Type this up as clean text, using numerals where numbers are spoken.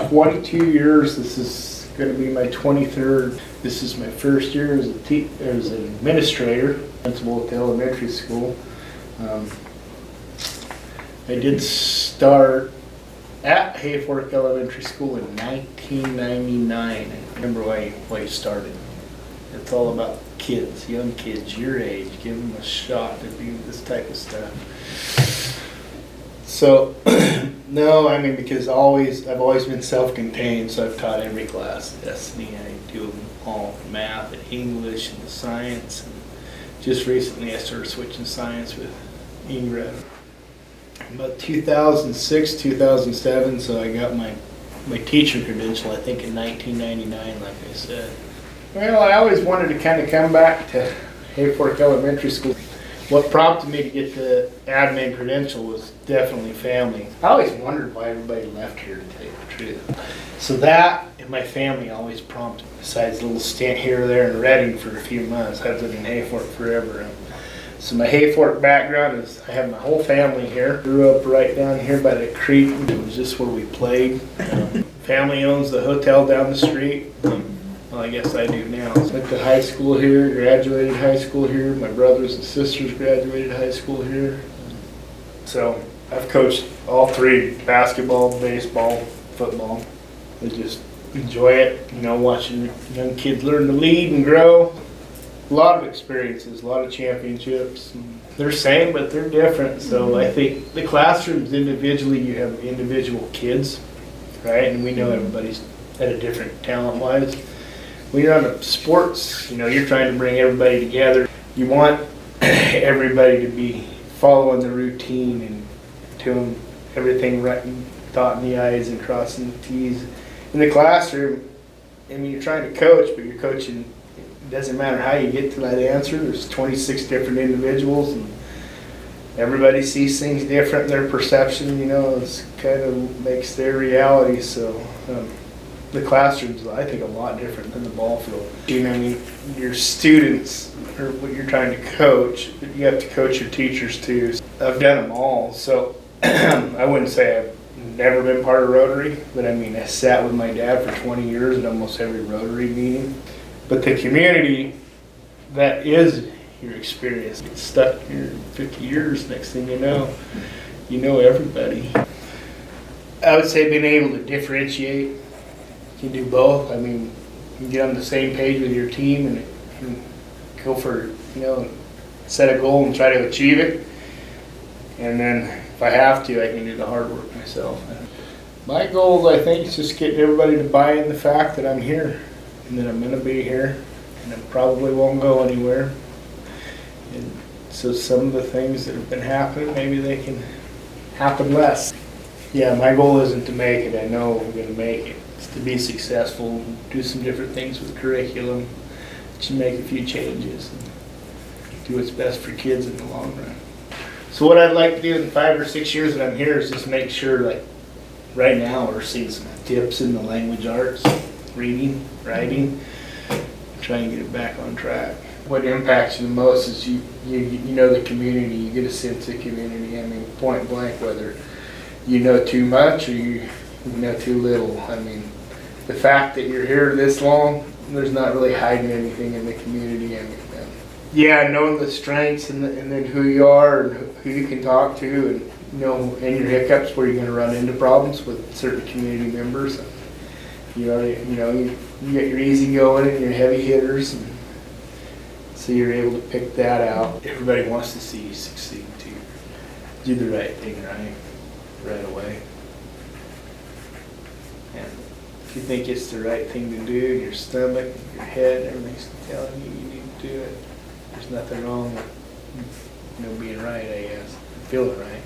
22 years. This is going to be my 23rd. This is my first year as an administrator, principal at the elementary school. I did start at Hayfork Elementary School in 1999. I remember why you started. It's all about kids, young kids, your age. Give them a shot to do this type of stuff. So, no, I mean, because I've always been self-contained, so I've taught every class at SNE. I do them all, math and English and science. And just recently I started switching science with Ingrid. About 2006, 2007, so I got my teacher credential, I think in 1999, like I said. Well, I always wanted to kind of come back to Hayfork Elementary School. What prompted me to get the admin credential was definitely family. I always wondered why everybody left here, to tell you the truth. So that and my family always prompted, besides a little stint here or there in Reading for a few months. I've lived in Hayfork forever. So my Hayfork background is I have my whole family here. Grew up right down here by the creek. It was just where we played. Family owns the hotel down the street. Well, I guess I do now. Went to high school here, graduated high school here. My brothers and sisters graduated high school here. So I've coached all three, basketball, baseball, football. I just enjoy it, watching young kids learn to lead and grow. A lot of experiences, a lot of championships. They're same, but they're different. So I think the classrooms individually, you have individual kids, right? And we know everybody's at a different talent-wise. When you're on the sports, you're trying to bring everybody together. You want everybody to be following the routine and doing everything right, and dotting the I's and crossing the T's. In the classroom, you're trying to coach, but you're coaching. It doesn't matter how you get to that answer. There's 26 different individuals, and everybody sees things different. Their perception, it's kind of makes their reality. So the classroom's, I think, a lot different than the ball field. Your students are what you're trying to coach, but you have to coach your teachers too. I've done them all, so I wouldn't say I've never been part of Rotary, but I sat with my dad for 20 years at almost every Rotary meeting. But the community, that is your experience. Get stuck here 50 years, next thing you know everybody. I would say being able to differentiate. You can do both. You can get on the same page with your team and go for, set a goal and try to achieve it. And then if I have to, I can do the hard work myself. My goal, I think, is just getting everybody to buy in the fact that I'm here and that I'm going to be here and I probably won't go anywhere. And so some of the things that have been happening, maybe they can happen less. Yeah, my goal isn't to make it. I know I'm going to make it. It's to be successful, do some different things with curriculum, to make a few changes, and do what's best for kids in the long run. So what I'd like to do in the 5 or 6 years that I'm here is just make sure, like right now, we're seeing some dips in the language arts, reading, writing, try and get it back on track. What impacts you the most is you know the community, you get a sense of community. Point blank, whether you know too much or you know too little. The fact that you're here this long, there's not really hiding anything in the community. Yeah, knowing the strengths and then who you are and who you can talk to, and and your hiccups where you're going to run into problems with certain community members. You get your easygoing and your heavy hitters, and so you're able to pick that out. Everybody wants to see you succeed too. Do the right thing right away. And if you think it's the right thing to do, your stomach, your head, everything's telling you need to do it. There's nothing wrong with being right, I guess. Feeling right.